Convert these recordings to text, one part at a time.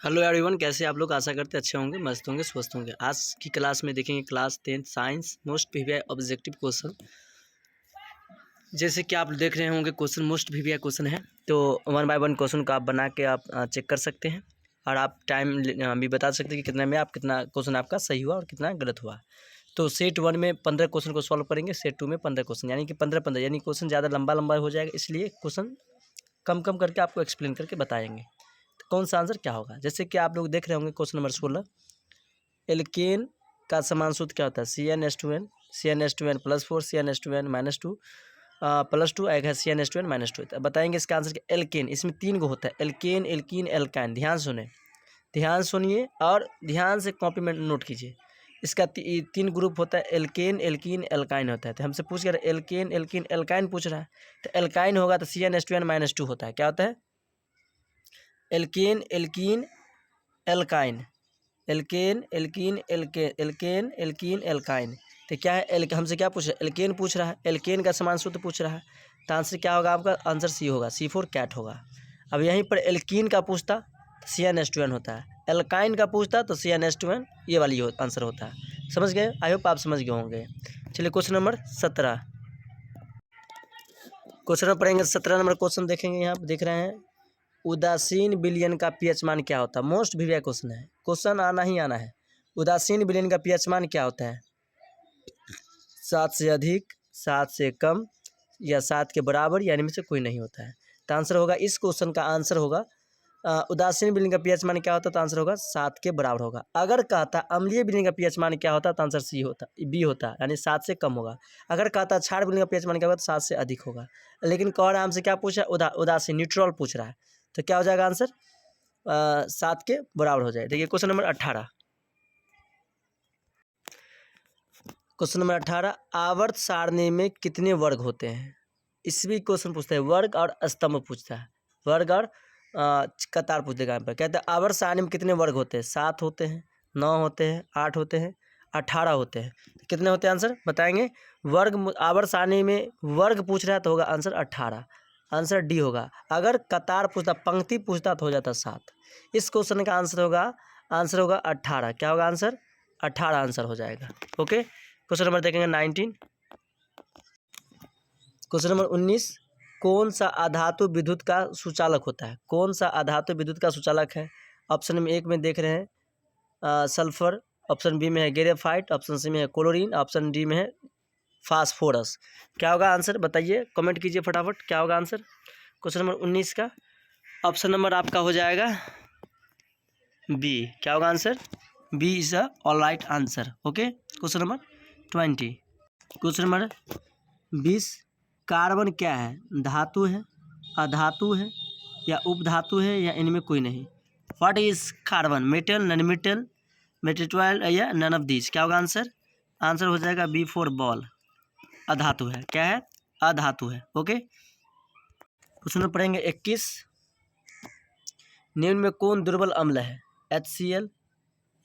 Hello everyone, कैसे आप लोग? आशा करते अच्छे होंगे, मस्त होंगे, स्वस्थ होंगे। आज की क्लास में देखेंगे class 10 science most PVI objective question. जैसे कि आप देख रहे होंगे क्वेश्चन मोस्ट पीवीआई क्वेश्चन है, तो वन बाय वन क्वेश्चन को आप बना के आप चेक कर सकते हैं और आप टाइम भी बता सकते हैं कि कितने में आप कितना क्वेश्चन आपका सही हुआ और कितना गलत हुआ। तो सेट 1 में 15 क्वेश्चन को सॉल्व करेंगे, सेट 2 में 15 क्वेश्चन, यानी कि 15-15, यानी क्वेश्चन ज़्यादा लंबा लंबा हो जाएगा, इसलिए क्वेश्चन कम कम करके आपको एक्सप्लेन करके बताएंगे। तो कौन सा आंसर क्या होगा? जैसे कि आप लोग देख रहे होंगे क्वेश्चन नंबर 16, एल्केन का समान सूत्र क्या होता है? CnH2n, CnH2n +4, CnH2n -2 +2 एक है CnH2n -2। बताएंगे इसका आंसर क्या? एल्केन, इसमें 3 गो होता है, एल्केन, एल्कीन, एल्काइन। ध्यान सुनिए और ध्यान से कॉपी में नोट कीजिए। इसका 3 ग्रुप होता है, एल्केन, एल्कीन, एल्काइन होता है। तो हमसे पूछ कर एल्केन, एल्कीन, एल्काइन पूछ रहा है, तो एल्काइन होगा तो CnH2n -2 होता है। क्या होता है? Alkane, alkene, alkyne, alkane, alkene, alkane, alkene, alkyne. तो क्या है? हमसे क्या पूछ रहा है? एल्केन पूछ रहा है, एल्केन का समान सूत्र पूछ रहा है, तो आंसर क्या होगा आपका? आंसर सी होगा, C4 कैट होगा। अब यहीं पर एल्कीन का पूछता तो CnH2n होता है, एल्काइन का पूछता तो CnH2n ये वाली आंसर होता है। समझ गए? आई होप आप समझ गए होंगे। चलिए क्वेश्चन नंबर 17, क्वेश्चन नंबर पढ़ेंगे 17 नंबर क्वेश्चन देखेंगे। यहाँ पर देख रहे हैं, उदासीन विलयन का पीएच मान क्या होता है? मोस्ट वीवीआई क्वेश्चन है, क्वेश्चन आना ही आना है। उदासीन विलयन का पीएच मान क्या होता है? 7 से अधिक, 7 से कम या 7 के बराबर, यानी में से कोई नहीं होता है। तो आंसर होगा, इस क्वेश्चन का आंसर होगा उदासीन विलयन का पीएच मान क्या होता है? तो आंसर होगा 7 के बराबर होगा। अगर कहता अम्लीय विलयन का पीएच मान क्या होता है? तो आंसर सी होता, बी होता, यानी 7 से कम होगा। अगर कहता क्षार विलयन का पीएच मान क्या होगा? तो 7 से अधिक होगा। लेकिन कह रहा है हमसे क्या पूछा? उदासीन, न्यूट्रल पूछ रहा है, तो क्या हो जाएगा आंसर? 7 के बराबर हो जाए। देखिए क्वेश्चन नंबर 18, क्वेश्चन नंबर 18, आवर्त सारणी में कितने वर्ग होते हैं? इस भी क्वेश्चन पूछता है, वर्ग और स्तंभ पूछता है, वर्ग और कतार पूछ देगा। यहाँ पर कहते हैं आवर्त सारणी में कितने वर्ग होते हैं? 7 होते हैं, 9 होते हैं, 8 होते हैं, 18 होते हैं। तो कितने होते हैं आंसर बताएंगे? वर्ग, आवर्त सारणी में वर्ग पूछ रहा है तो होगा आंसर 18, आंसर डी होगा। अगर कतार पूछता, पंक्ति पूछता तो हो जाता 7। इस क्वेश्चन का आंसर होगा 18। क्या होगा आंसर? 18 आंसर हो जाएगा। ओके, क्वेश्चन नंबर देखेंगे 19, क्वेश्चन नंबर 19, कौन सा अधातु विद्युत का सुचालक होता है? कौन सा अधातु विद्युत का सुचालक है? ऑप्शन में 1 में देख रहे हैं सल्फर, ऑप्शन बी में है ग्रेफाइट, ऑप्शन सी में है क्लोरीन, ऑप्शन डी में है फास्फोरस। क्या होगा आंसर बताइए, कमेंट कीजिए फटाफट, क्या होगा आंसर क्वेश्चन नंबर 19 का? ऑप्शन नंबर आपका हो जाएगा बी। क्या होगा answer? B is a all right answer. Okay, question number 20, question number 20, carbon क्या है? धातु है, अधातु है या उपधातु है या इनमें कोई नहीं? What is carbon? Metal, non metal, material या नन ऑफ दीज? क्या होगा आंसर? आंसर हो जाएगा बी फॉर बॉल, अधातु है। क्या है? अधातु है। ओके, क्वेश्चन नंबर पढ़ेंगे 21, निम्न में कौन दुर्बल अम्ल है? HCl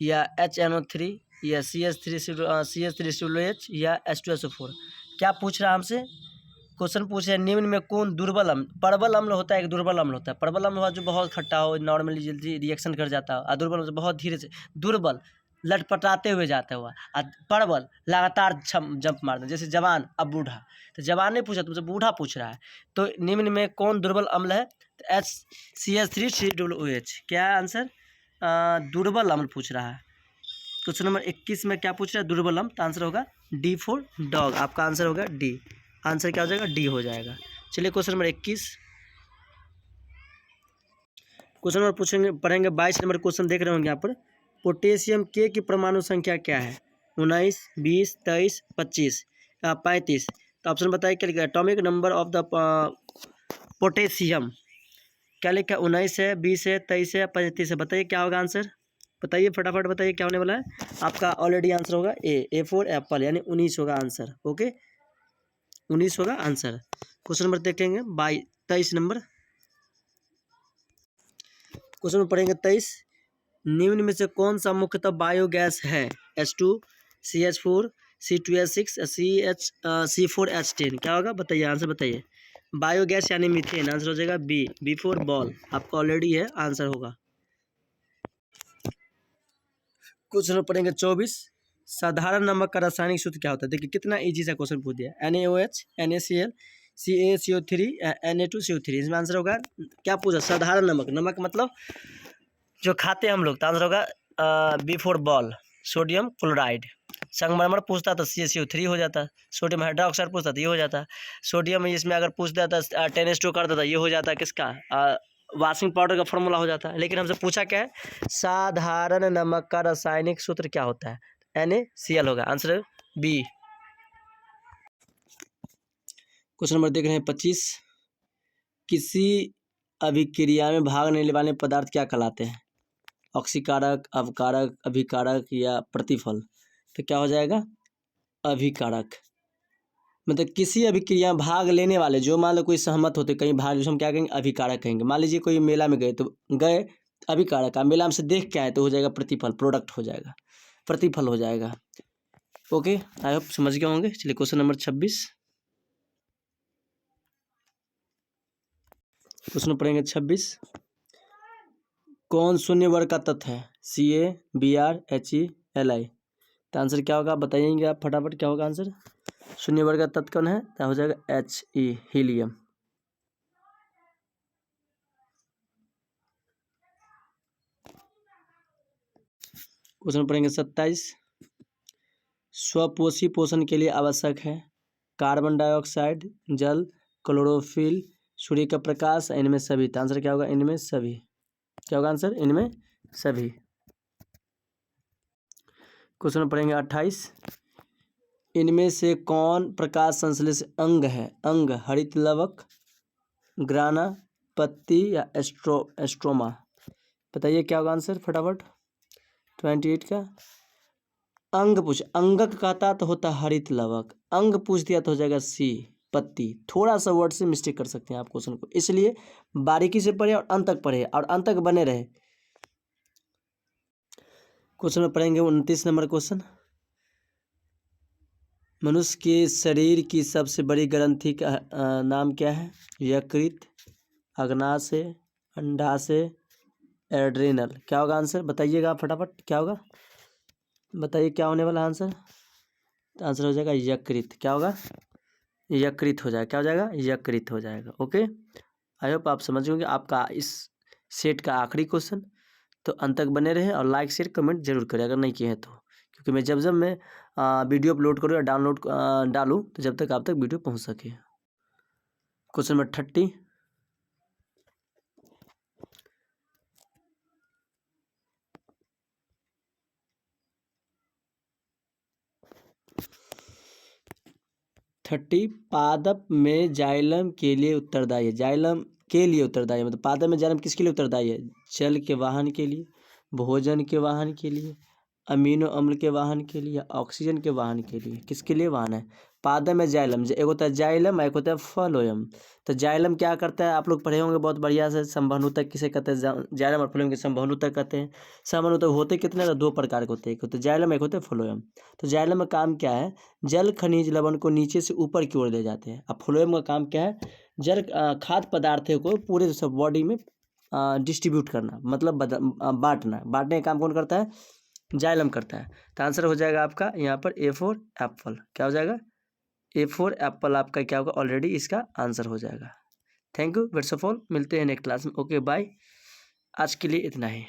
या HNO3 या CH3CH या H2SO4? क्या पूछ रहा है हमसे? क्वेश्चन पूछ रहे हैं निम्न में कौन दुर्बल अम्ल, प्रबल अम्ल होता है, एक दुर्बल अम्ल होता है। प्रबल अम्ल हुआ जो बहुत खट्टा हो, नॉर्मली जल्दी रिएक्शन कर जाता है, और दुर्बल जो बहुत धीरे से, दुर्बल लटपटाते हुए जाता हुआ, और प्रबल लगातार जंप मारता, जैसे जवान अब बूढ़ा। तो जवान नहीं पूछा तुमसे, बूढ़ा पूछ रहा है। तो निम्न में कौन दुर्बल अम्ल है? तो CH3COOH। क्या है आंसर? दुर्बल अम्ल पूछ रहा है। क्वेश्चन नंबर 21 में क्या पूछ रहा है? दुर्बल अम्ल। तो आंसर होगा डी फॉर डॉग, आपका आंसर होगा डी। आंसर क्या हो जाएगा? डी हो जाएगा। चलिए क्वेश्चन नंबर 21, क्वेश्चन नंबर पूछेंगे, पढ़ेंगे 22 नंबर क्वेश्चन देख रहे होंगे यहाँ पर, पोटेशियम के की परमाणु संख्या क्या है? 19, 20, 23, 25 या 35? तो ऑप्शन बताइए क्या लिखा है? Atomic number of the potassium क्या लिखा है? 19 है, 20 है, 23 है, 35 है? बताइए क्या होगा आंसर, बताइए फटाफट बताइए क्या होने वाला है आपका? ऑलरेडी आंसर होगा ए फॉर एप्पल, यानी 19 होगा आंसर। ओके, 19 होगा आंसर। क्वेश्चन नंबर देखेंगे 23 नंबर, क्वेश्चन में पढ़ेंगे 23, निम्न में से कौन सा मुख्यतः बायोगैस है? H2, CH4, C2H6, C4H10? क्या होगा बताइए, आंसर बताइए। बायोगैस यानी मीथेन, आंसर हो जाएगा बी, बी फॉर बॉल, आपका ऑलरेडी है, आंसर होगा। क्वेश्चन नंबर पढ़ेंगे 24। साधारण नमक का रासायनिक सूत्र क्या होता है? देखिए कितना इजी सा क्वेश्चन पूछ दिया। NaOH, NaCl, CaCO3, Na2CO3। इसमें आंसर होगा क्या पूछा? साधारण नमक। नमक मतलब जो खाते हैं हम लोग। तो आंसर होगा B4 बॉल, सोडियम क्लोराइड। संगमरमर पूछता तो CaCO3 हो जाता। सोडियम हाइड्रोक्साइड पूछता तो ये हो जाता। सोडियम इसमें अगर पूछ देता 10H2 कर देता, ये हो जाता किसका? वॉशिंग पाउडर का फॉर्मूला हो जाता है। लेकिन हमसे पूछा क्या है? साधारण नमक का रासायनिक सूत्र क्या होता है? NaCl होगा। Answer B. क्वेश्चन नंबर देख रहे हैं 25। किसी अभिक्रिया में भाग लेने वाले पदार्थ क्या कहलाते हैं? ऑक्सीकारक, अवकारक, अभिकारक या प्रतिफल? तो क्या हो जाएगा? अभिकारक। मतलब किसी अभिक्रिया में भाग लेने वाले, जो मान लो कोई सहमत होते कहीं भाग, जो हम क्या कहेंगे? अभिकारक कहेंगे। मान लीजिए कोई मेला में गए, तो गए अभिकारक, मेला में से देख के आए तो हो जाएगा प्रतिफल, प्रोडक्ट हो जाएगा, प्रतिफल हो जाएगा। ओके, आई होप समझ गए होंगे। चलिए क्वेश्चन नंबर 26। क्वेश्चन पढ़ेंगे 26। कौन शून्य वर्ग का तत्व है? Ca, Br, He, Li। तो आंसर क्या होगा बताइएंगे आप फटाफट, क्या होगा आंसर? शून्य वर्ग का तत्व कौन है? क्या हो जाएगा? He, helium. क्वेश्चन पढ़ेंगे 27। स्वपोषी पोषण के लिए आवश्यक है कार्बन डाइऑक्साइड, जल, क्लोरोफिल, सूर्य का प्रकाश, इनमें सभी। तो आंसर क्या होगा? इनमें सभी। क्या होगा आंसर? इनमें सभी। क्वेश्चन पढ़ेंगे 28। इनमें से कौन प्रकाश संश्लेषित अंग है? अंग, हरित लवक, ग्राना, पत्ती या एस्ट्रोमा? बताइए क्या होगा आंसर फटाफट। 28 का अंग पूछ, अंगक कहता तो होता हरित लवक, अंग पूछ दिया तो हो जाएगा सी, पत्ती। थोड़ा सा वर्ड से मिस्टेक कर सकते हैं आप क्वेश्चन को, इसलिए बारीकी से पढ़े और अंत तक पढ़े और अंत तक बने रहे। क्वेश्चन में पढ़ेंगे 29 नंबर क्वेश्चन। मनुष्य के शरीर की सबसे बड़ी ग्रंथि का नाम क्या है? यकृत, अग्नाशय, अंडाशय, एड्रिनल। क्या होगा आंसर? बताइएगा फटाफट, क्या होगा? बताइए क्या होने वाला आंसर? तो आंसर हो जाएगा यकृत। क्या होगा? यकृत हो जाएगा। क्या हो जाएगा? यकृत हो जाएगा। ओके, आई होप आप समझ गए आपका इस सेट का आखिरी क्वेश्चन। तो अंत तक बने रहे और लाइक शेयर कमेंट जरूर करें अगर नहीं किए हैं तो, क्योंकि मैं जब मैं वीडियो अपलोड करूँ या डाउनलोड डालूँ तो जब तक आप तक वीडियो पहुँच सके। Question number 30। पादप में जाइलम के लिए उत्तरदायी है। जाइलम के लिए उत्तरदायी मतलब पादप में जाइलम किसके लिए उत्तरदायी है? जल के वाहन के लिए, भोजन के वाहन के लिए, अमीनो अम्ल के वाहन के लिए, ऑक्सीजन के वाहन के लिए। किसके लिए वाहन है? पादप में जाइलम, एक होता है जाइलम, एक होता है फ्लोएम। तो जाइलम क्या करता है? आप लोग पढ़े होंगे बहुत बढ़िया से। संवहनूतक किसे कहते हैं? जाइलम और फ्लोएम के संवहनूतक कहते हैं। संवहनूतक होते कितने? तो दो प्रकार के होते हैं, एक होते जाइलम, एक होते फ्लोएम। तो जाइलम का काम क्या है? जल खनिज लवण को नीचे से ऊपर की ओर ले जाते हैं। अब फ्लोएम का काम क्या है? जल खाद्य पदार्थों को पूरे सब बॉडी में डिस्ट्रीब्यूट करना, मतलब बांटना। बांटने का काम कौन करता है? जाइलम करता है। तो आंसर हो जाएगा आपका यहाँ पर A4 एप्पल। क्या हो जाएगा? A4 एप्पल आपका क्या होगा? ऑलरेडी इसका आंसर हो जाएगा। Thank you, that's all. मिलते हैं नेक्स्ट क्लास में। ओके बाय, आज के लिए इतना ही।